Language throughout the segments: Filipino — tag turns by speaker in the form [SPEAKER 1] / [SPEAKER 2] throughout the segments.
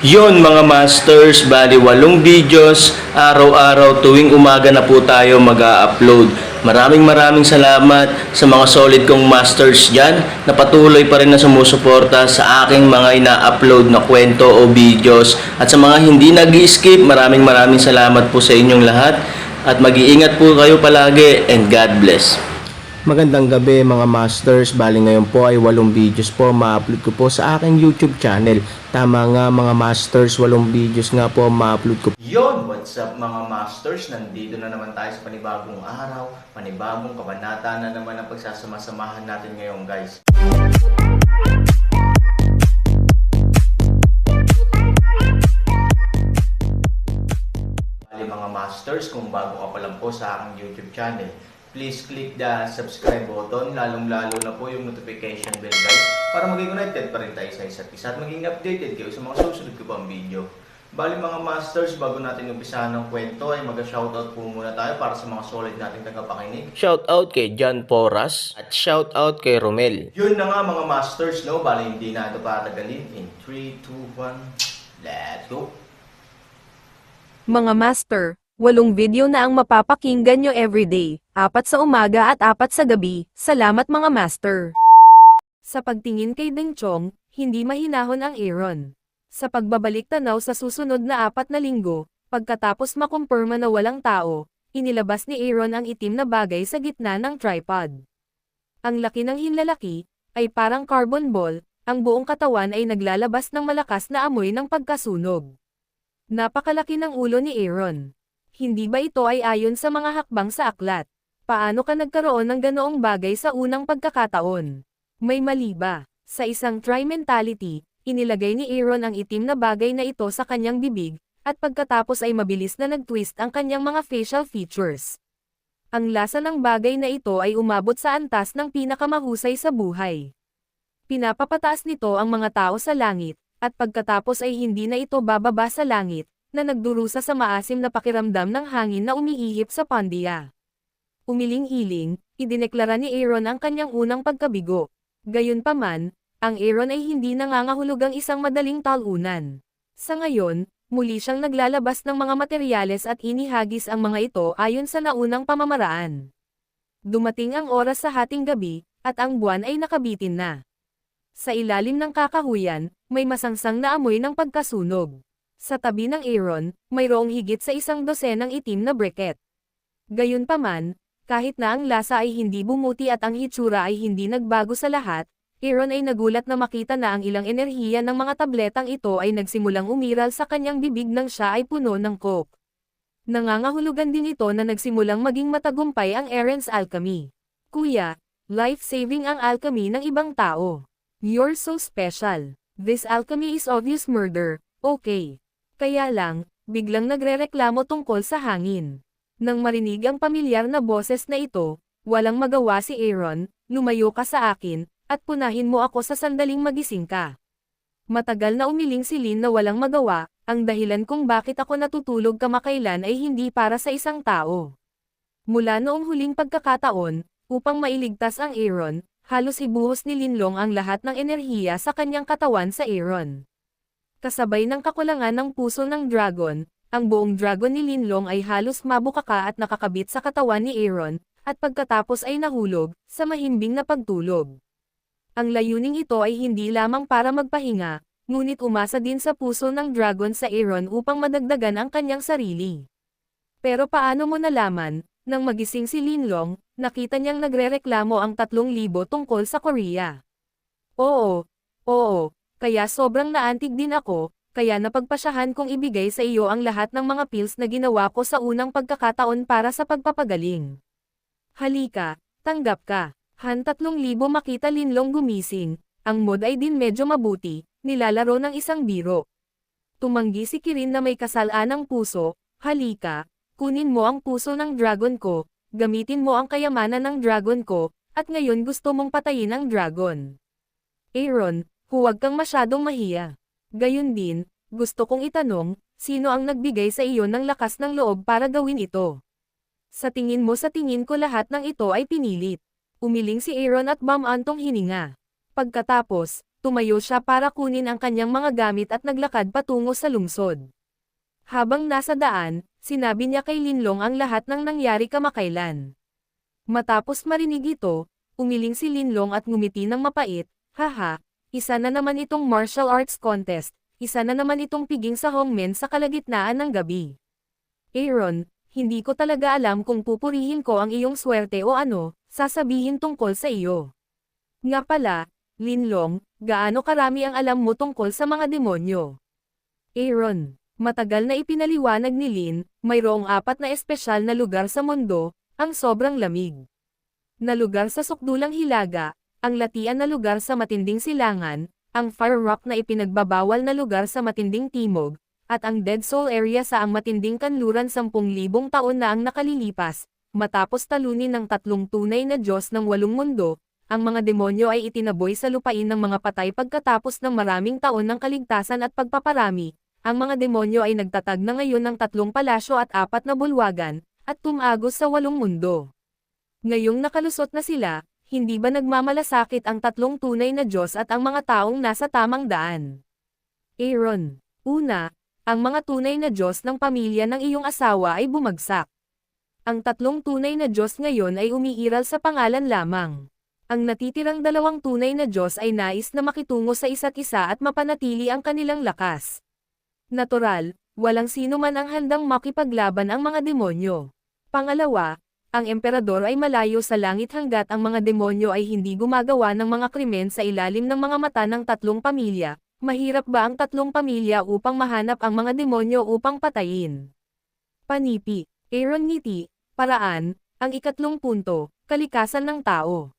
[SPEAKER 1] Yon mga masters, bali 8 videos, araw-araw tuwing umaga na po tayo mag-a-upload. Maraming salamat sa mga solid kong masters dyan na patuloy pa rin na sumusuporta sa aking mga ina-upload na kwento o videos. At sa mga hindi nag-skip, maraming salamat po sa inyong lahat. At mag-iingat po kayo palagi and God bless. Magandang gabi mga masters, bali ngayon po ay 8 videos po ma-upload ko po sa aking YouTube channel. Tama nga mga masters, 8 videos nga po ma-upload ko. Yon, what's up mga masters? Nandito na naman tayo sa panibagong araw, panibagong kabanata na naman ang pagsasama-samahan natin ngayon guys. Bali mga masters, kung bago ka pa lang po sa aking YouTube channel, please click the subscribe button, lalong-lalo na po yung notification bell guys, para maging connected pa rin tayo sa isa't isa at maging updated kayo sa mga susunod ko pang video. Bali mga masters, bago natin umpisahan ng kwento ay mag-shoutout po muna tayo para sa mga solid nating tagapakinig. Shoutout kay John Porras at shoutout kay Romel. Yun na nga mga masters, no? Bali hindi na ito patagalin. In 3, 2, 1, let's go!
[SPEAKER 2] Mga master, 8 video na ang mapapakinggan nyo everyday, 4 sa umaga at 4 sa gabi. Salamat mga master. Sa pagtingin kay Ding Chong, hindi mahinahon ang Aaron. Sa pagbabalik tanaw sa susunod na 4 na linggo, pagkatapos makumpirma na walang tao, inilabas ni Aaron ang itim na bagay sa gitna ng tripod. Ang laki ng hinlalaki, ay parang carbon ball, ang buong katawan ay naglalabas ng malakas na amoy ng pagkasunog. Napakalaki ng ulo ni Aaron. Hindi ba ito ay ayon sa mga hakbang sa aklat? Paano ka nagkaroon ng ganoong bagay sa unang pagkakataon? May mali ba? Sa isang try mentality, inilagay ni Aaron ang itim na bagay na ito sa kanyang bibig, at pagkatapos ay mabilis na nag-twist ang kanyang mga facial features. Ang lasa ng bagay na ito ay umabot sa antas ng pinakamahusay sa buhay. Pinapapataas nito ang mga tao sa langit, at pagkatapos ay hindi na ito bababa sa langit, na nagdurusa sa maasim na pakiramdam ng hangin na umiihip sa Pandia. Umiling-iling, idineklara ni Aaron ang kanyang unang pagkabigo. Gayunpaman, ang Aaron ay hindi nangangahulugang isang madaling talunan. Sa ngayon, muli siyang naglalabas ng mga materyales at inihagis ang mga ito ayon sa naunang pamamaraan. Dumating ang oras sa hating gabi, at ang buwan ay nakabitin na. Sa ilalim ng kakahuyan, may masangsang na amoy ng pagkasunog. Sa tabi ng Aaron, mayroong higit sa 100 itim na briquette. Gayunpaman, kahit na ang lasa ay hindi bumuti at ang hitsura ay hindi nagbago sa lahat, Aaron ay nagulat na makita na ang ilang enerhiya ng mga tabletang ito ay nagsimulang umiral sa kanyang bibig nang siya ay puno ng coke. Nangangahulugan din ito na nagsimulang maging matagumpay ang Aaron's alchemy. Kuya, life-saving ang alchemy ng ibang tao. You're so special. This alchemy is obvious murder, okay. Kaya lang, biglang nagrereklamo tungkol sa hangin. Nang marinig ang pamilyar na boses na ito, walang magawa si Aaron, lumayo ka sa akin, at punahin mo ako sa sandaling magising ka. Matagal na umiling si Lin na walang magawa, ang dahilan kung bakit ako natutulog kamakailan ay hindi para sa isang tao. Mula noong huling pagkakataon, upang mailigtas ang Aaron, halos ibuhos ni Linlong ang lahat ng enerhiya sa kanyang katawan sa Aaron. Kasabay ng kakulangan ng puso ng dragon, ang buong dragon ni Linlong ay halos mabukaka at nakakabit sa katawan ni Aaron, at pagkatapos ay nahulog, sa mahimbing na pagtulog. Ang layuning ito ay hindi lamang para magpahinga, ngunit umasa din sa puso ng dragon sa Aaron upang madagdagan ang kanyang sarili. Pero paano mo nalaman, nang magising si Linlong, nakita niyang nagrereklamo ang 3,000 tungkol sa Korea. Oo, kaya sobrang naantig din ako, kaya napagpasyahan kong ibigay sa iyo ang lahat ng mga pills na ginawa ko sa unang pagkakataon para sa pagpapagaling. Halika, tanggap ka. Han 3,000 makita Linlong gumising, ang mood ay din medyo mabuti, nilalaro ng isang biro. Tumanggi si Kirin na may kasalanang puso, halika, kunin mo ang puso ng dragon ko, gamitin mo ang kayamanan ng dragon ko, at ngayon gusto mong patayin ang dragon. Aaron, huwag kang masyadong mahiya. Gayun din, gusto kong itanong, sino ang nagbigay sa iyo ng lakas ng loob para gawin ito? Sa tingin mo sa tingin ko lahat ng ito ay pinilit. Umiling si Aaron at bumantong hininga. Pagkatapos, Tumayo siya para kunin ang kanyang mga gamit at naglakad patungo sa lungsod. Habang nasa daan, sinabi niya kay Linlong ang lahat ng nangyari kamakailan. Matapos marinig ito, umiling si Linlong at ngumiti ng mapait, haha, isa na naman itong martial arts contest, isa na naman itong piging sa hongmen sa kalagitnaan ng gabi. Aaron, hindi ko talaga alam kung pupurihin ko ang iyong swerte o ano, sasabihin tungkol sa iyo. Nga pala, Linlong, gaano karami ang alam mo tungkol sa mga demonyo? Aaron, matagal na ipinaliwanag ni Lin, mayroong 4 na espesyal na lugar sa mundo, ang sobrang lamig na lugar sa sukdulang hilaga, ang latian na lugar sa matinding silangan, ang fire rock na ipinagbabawal na lugar sa matinding timog, at ang Dead Soul area sa ang matinding kanluran 10,000 taon na ang nakalilipas, matapos talunin ng 3 tunay na Diyos ng 8 mundo, ang mga demonyo ay itinaboy sa lupain ng mga patay pagkatapos ng maraming taon ng kaligtasan at pagpaparami. Ang mga demonyo ay nagtatag na ngayon ng 3 palasyo at 4 na bulwagan, at tumagos sa 8 mundo. Ngayong nakalusot na sila, hindi ba nagmamalasakit ang 3 tunay na Diyos at ang mga taong nasa tamang daan? Aaron, una, ang mga tunay na Diyos ng pamilya ng iyong asawa ay bumagsak. Ang 3 tunay na Diyos ngayon ay umiiral sa pangalan lamang. Ang natitirang 2 tunay na Diyos ay nais na makitungo sa isa't isa at mapanatili ang kanilang lakas. Natural, walang sino man ang handang makipaglaban ang mga demonyo. Pangalawa, ang emperador ay malayo sa langit hanggat ang mga demonyo ay hindi gumagawa ng mga krimen sa ilalim ng mga mata ng 3 pamilya. Mahirap ba ang 3 pamilya upang mahanap ang mga demonyo upang patayin? Panipi, Aaron ngiti, paraan, ang 3 punto, kalikasan ng tao.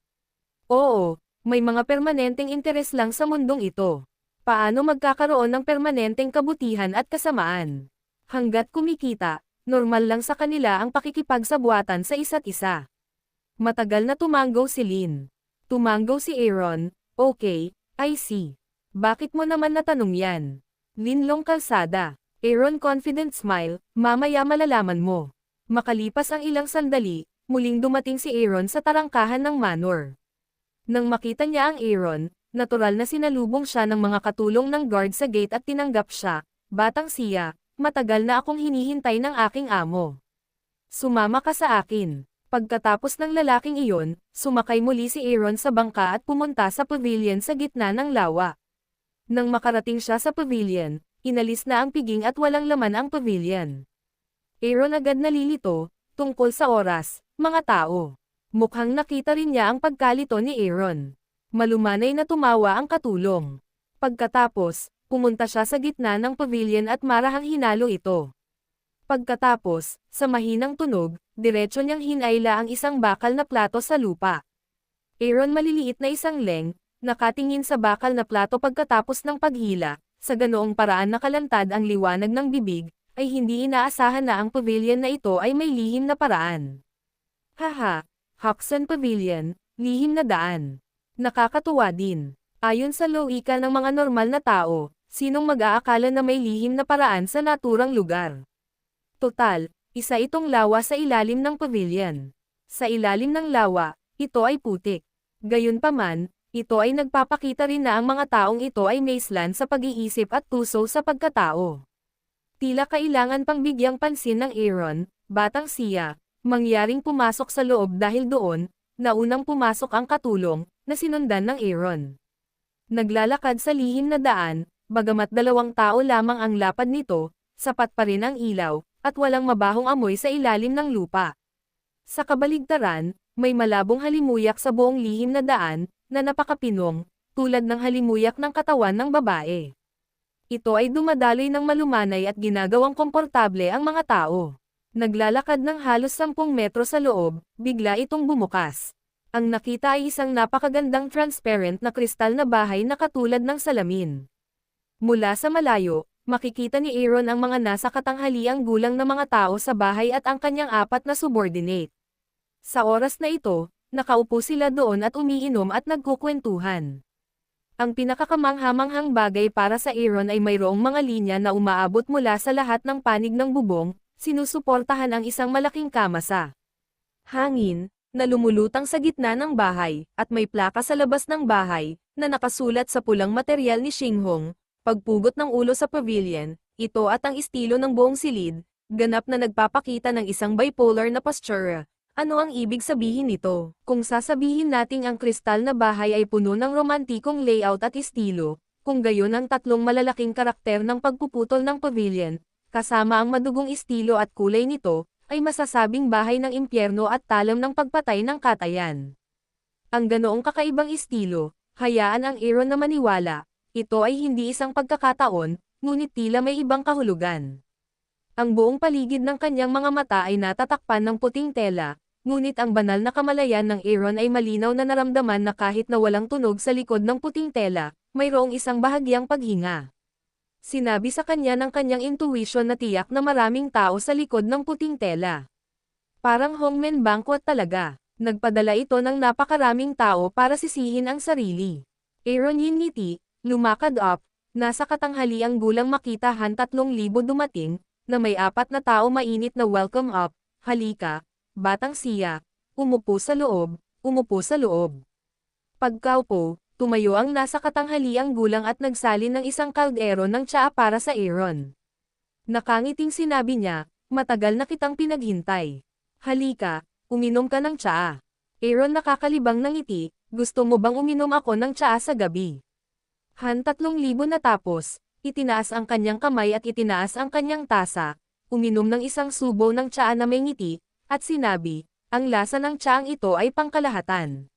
[SPEAKER 2] Oo, may mga permanenteng interes lang sa mundong ito. Paano magkakaroon ng permanenteng kabutihan at kasamaan? Hanggat kumikita, normal lang sa kanila ang pakikipagsabuatan sa isa't isa. Matagal na tumanggo si Lin. Tumanggo si Aaron, okay, I see. Bakit mo naman natanong yan? Linlong kalsada. Aaron confident smile, mamaya malalaman mo. Makalipas ang ilang sandali, muling dumating si Aaron sa tarangkahan ng manor. Nang makita niya ang Aaron, natural na sinalubong siya ng mga katulong ng guard sa gate at tinanggap siya. Batang siya, matagal na akong hinihintay ng aking amo. Sumama ka sa akin. Pagkatapos ng lalaking iyon, sumakay muli si Aaron sa bangka at pumunta sa pavilion sa gitna ng lawa. Nang makarating siya sa pavilion, inalis na ang piging at walang laman ang pavilion. Aaron agad nalilito, tungkol sa oras, mga tao. Mukhang nakita rin niya ang pagkalito ni Aaron. Malumanay na tumawa ang katulong. Pagkatapos, pumunta siya sa gitna ng pavilion at marahang hinalo ito. Pagkatapos, sa mahinang tunog, diretso niyang hinayla ang isang bakal na plato sa lupa. Aaron maliliit na isang leng, nakatingin sa bakal na plato pagkatapos ng paghila, sa ganoong paraan nakalantad ang liwanag ng bibig, ay hindi inaasahan na ang pavilion na ito ay may lihim na paraan. Haha! Hoxton Pavilion, lihim na daan. Nakakatuwa din. Ayon sa logika ng mga normal na tao, sinong mag-aakala na may lihim na paraan sa naturang lugar? Total, isa itong lawa sa ilalim ng pavilion. Sa ilalim ng lawa, ito ay putik. Gayunpaman, ito ay nagpapakita rin na ang mga taong ito ay maislan sa pag-iisip at puso sa pagkatao. Tila kailangan pang bigyang pansin ng Aaron, batang siya, mangyaring pumasok sa loob dahil doon, naunang pumasok ang katulong, na sinundan ng Aaron. Naglalakad sa lihim na daan, bagamat 2 tao lamang ang lapad nito, sapat pa rin ang ilaw, at walang mabahong amoy sa ilalim ng lupa. Sa kabaligtaran, may malabong halimuyak sa buong lihim na daan, na napakapinong, tulad ng halimuyak ng katawan ng babae. Ito ay dumadaloy ng malumanay at ginagawang komportable ang mga tao. Naglalakad ng halos 10 metro sa loob, bigla itong bumukas. Ang nakita ay isang napakagandang transparent na kristal na bahay na katulad ng salamin. Mula sa malayo, makikita ni Aaron ang mga nasa katanghaliang gulang na mga tao sa bahay at ang kanyang 4 na subordinate. Sa oras na ito, nakaupo sila doon at umiinom at nagkukwentuhan. Ang pinakakamanghamanghang bagay para sa Aaron ay mayroong mga linya na umaabot mula sa lahat ng panig ng bubong, sinusuportahan ang isang malaking kama sa hangin, na lumulutang sa gitna ng bahay, at may plaka sa labas ng bahay, na nakasulat sa pulang material ni Xinghong, pagpugot ng ulo sa pavilion, ito at ang estilo ng buong silid, ganap na nagpapakita ng isang bipolar na posture. Ano ang ibig sabihin nito? Kung sasabihin nating ang kristal na bahay ay puno ng romantikong layout at estilo, kung gayon ang tatlong malalaking karakter ng pagpuputol ng pavilion, kasama ang madugong estilo at kulay nito, ay masasabing bahay ng impyerno at talam ng pagpatay ng katayan. Ang ganoong kakaibang estilo, hayaan ang Aaron na maniwala, ito ay hindi isang pagkakataon, ngunit tila may ibang kahulugan. Ang buong paligid ng kanyang mga mata ay natatakpan ng puting tela, ngunit ang banal na kamalayan ng Aaron ay malinaw na naramdaman na kahit na walang tunog sa likod ng puting tela, mayroong isang bahagyang paghinga. Sinabi sa kanya ng kanyang intuition na tiyak na maraming tao sa likod ng puting tela. Parang hongmen banquet talaga. Nagpadala ito ng napakaraming tao para sisihin ang sarili. Aaron yinngiti, lumakad up, nasa katanghaliang gulang makita 3,000 dumating, na may 4 na tao mainit na welcome up, halika, batang siya, umupo sa loob, umupo sa loob. Pagkaupo, tumayo ang nasa katanghaliang gulang at nagsalin ng isang kaldero ng tsaa para sa Aaron. Nakangiting sinabi niya, matagal na kitang pinaghintay. Halika, uminom ka ng tsaa. Aaron nakakalibang ng ngiti, gusto mo bang uminom ako ng tsaa sa gabi? 3,000 natapos, itinaas ang kanyang kamay at itinaas ang kanyang tasa, uminom ng isang subo ng tsaa na may ngiti, at sinabi, ang lasa ng tsaang ito ay pangkalahatan.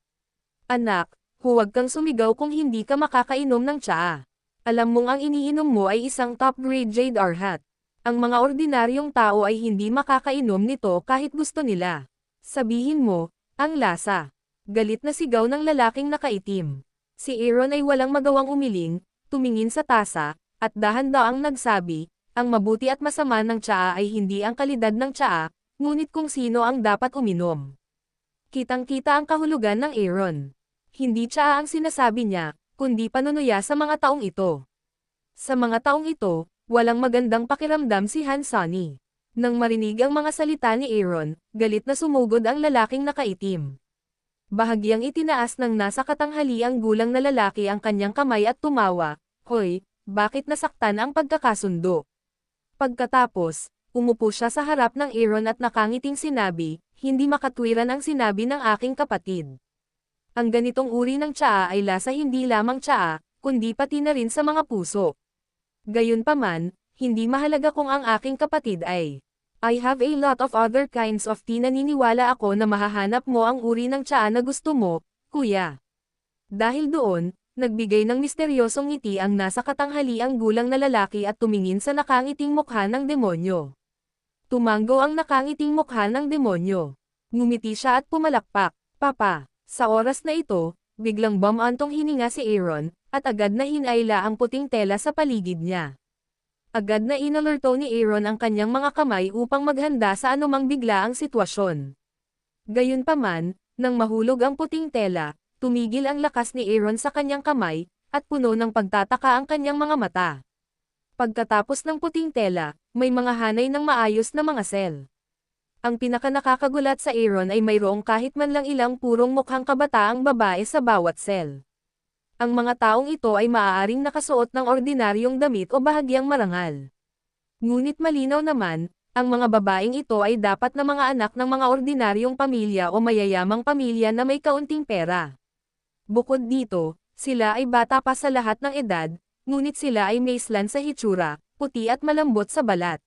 [SPEAKER 2] Anak, huwag kang sumigaw kung hindi ka makakainom ng tsaa. Alam mong ang iniinom mo ay isang top-grade jade arhat. Ang mga ordinaryong tao ay hindi makakainom nito kahit gusto nila. Sabihin mo, ang lasa. Galit na sigaw ng lalaking nakaitim. Si Aaron ay walang magawang umiling, tumingin sa tasa, at dahan-daang nagsabi, ang mabuti at masama ng tsaa ay hindi ang kalidad ng tsaa, ngunit kung sino ang dapat uminom. Kitang-kita ang kahulugan ng Aaron. Hindi tsaa ang sinasabi niya, kundi panunuya sa mga taong ito. Sa mga taong ito, walang magandang pakiramdam si Han Sunny. Nang marinig ang mga salita ni Aaron, galit na sumugod ang lalaking nakaitim. Bahagyang itinaas ng nasa katanghaliang gulang na lalaki ang kanyang kamay at tumawa, hoy, bakit nasaktan ang pagkakasundo? Pagkatapos, umupo siya sa harap ng Aaron at nakangiting sinabi, hindi makatwiran ang sinabi ng aking kapatid. Ang ganitong uri ng tsaa ay lasa hindi lamang tsaa, kundi pati na rin sa mga puso. Gayunpaman, hindi mahalaga kung ang aking kapatid ay. I have a lot of other kinds of tea. Naniniwala ako na mahahanap mo ang uri ng tsaa na gusto mo, kuya. Dahil doon, nagbigay ng misteryosong ngiti ang nasa katanghaliang gulang na lalaki at tumingin sa nakangiting mukha ng demonyo. Tumango ang nakangiting mukha ng demonyo. Ngumiti siya at pumalakpak, Papa. Sa oras na ito, biglang bumantong hininga si Aaron, at agad na hinayla ang puting tela sa paligid niya. Agad na inalerto ni Aaron ang kanyang mga kamay upang maghanda sa anumang biglaang sitwasyon. Gayunpaman, nang mahulog ang puting tela, tumigil ang lakas ni Aaron sa kanyang kamay, at puno ng pagtataka ang kanyang mga mata. Pagkatapos ng puting tela, may mga hanay ng maayos na mga sel. Ang pinakanakakagulat sa Aaron ay mayroong kahit man lang ilang purong mukhang kabataang babae sa bawat sel. Ang mga taong ito ay maaaring nakasuot ng ordinaryong damit o bahagyang marangal. Ngunit malinaw naman, ang mga babaeng ito ay dapat na mga anak ng mga ordinaryong pamilya o mayayamang pamilya na may kaunting pera. Bukod dito, sila ay bata pa sa lahat ng edad, ngunit sila ay maislan sa hitsura, puti at malambot sa balat.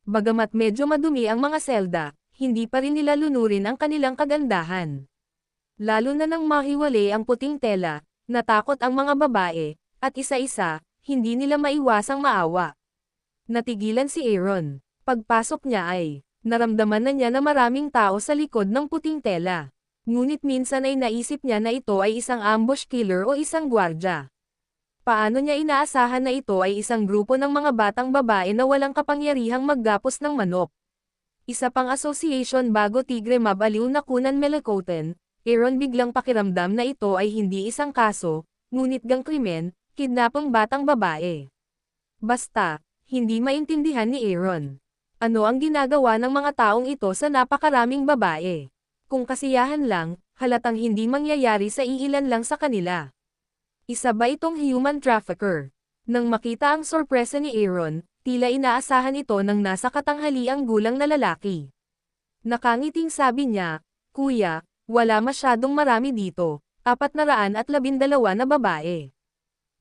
[SPEAKER 2] Bagamat medyo madumi ang mga selda, hindi pa rin nila lunurin ang kanilang kagandahan. Lalo na nang mahiwalay ang puting tela, natakot ang mga babae, at isa-isa, hindi nila maiwasang maawa. Natigilan si Aaron. Pagpasok niya ay, naramdaman na niya na maraming tao sa likod ng puting tela. Ngunit minsan ay naisip niya na ito ay isang ambush killer o isang gwardya. Paano niya inaasahan na ito ay isang grupo ng mga batang babae na walang kapangyarihang maggapos ng manok? Isa pang association bago Tigre Mabaliw na Kunan Melakoten, Aaron biglang pakiramdam na ito ay hindi isang kaso, ngunit gang krimen, kidnapang batang babae. Basta, hindi maintindihan ni Aaron. Ano ang ginagawa ng mga taong ito sa napakaraming babae? Kung kasiyahan lang, halatang hindi mangyayari sa iilan lang sa kanila. Isa ba itong human trafficker? Nang makita ang sorpresa ni Aaron, tila inaasahan ito ng nasa katanghaliang gulang na lalaki. Nakangiting sabi niya, "Kuya, wala masyadong marami dito, 412 na babae.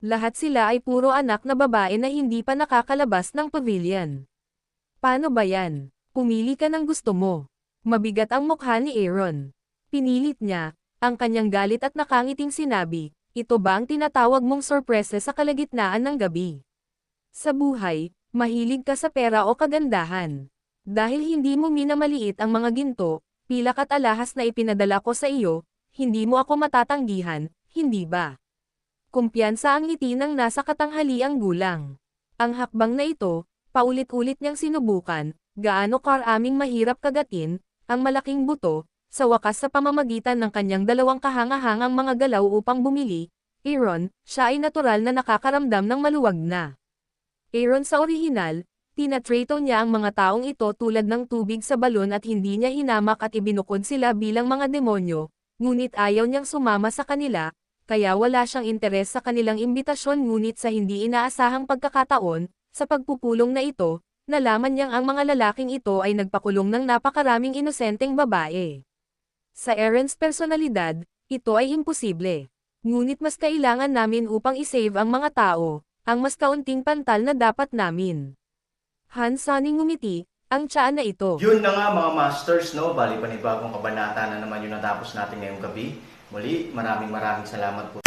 [SPEAKER 2] Lahat sila ay puro anak na babae na hindi pa nakakalabas ng pavilion. Paano ba yan? Pumili ka ng gusto mo." Mabigat ang mukha ni Aaron. Pinilit niya, ang kanyang galit at nakangiting sinabi, "Ito ba ang tinatawag mong sorpresa sa kalagitnaan ng gabi? Sa buhay, mahilig ka sa pera o kagandahan. Dahil hindi mo minamaliit ang mga ginto, pilak at alahas na ipinadala ko sa iyo, hindi mo ako matatanggihan, hindi ba?" Kumpiyansa ang ngiti ng nasa katanghaliang gulang. Ang hakbang na ito, paulit-ulit niyang sinubukan, gaano karaming mahirap kagatin, ang malaking buto, sa wakas sa pamamagitan ng kanyang dalawang kahangahangang mga galaw upang bumili, Aaron, siya ay natural na nakakaramdam ng maluwag na. Aaron sa orihinal, tinatrato niya ang mga taong ito tulad ng tubig sa balon at hindi niya hinamak at ibinukod sila bilang mga demonyo, ngunit ayaw niyang sumama sa kanila, kaya wala siyang interes sa kanilang imbitasyon ngunit sa hindi inaasahang pagkakataon, sa pagpupulong na ito, nalaman niyang ang mga lalaking ito ay nagpakulong ng napakaraming inosenteng babae. Sa Aaron's personalidad, ito ay imposible. Ngunit mas kailangan namin upang isave ang mga tao, ang mas kaunting pantal na dapat namin. Hans Sonny ngumiti, ang tiyaan na ito.
[SPEAKER 1] Yun na nga mga masters, no? Bali panibagong kabanata na naman yung natapos natin ngayong gabi. Muli, maraming salamat po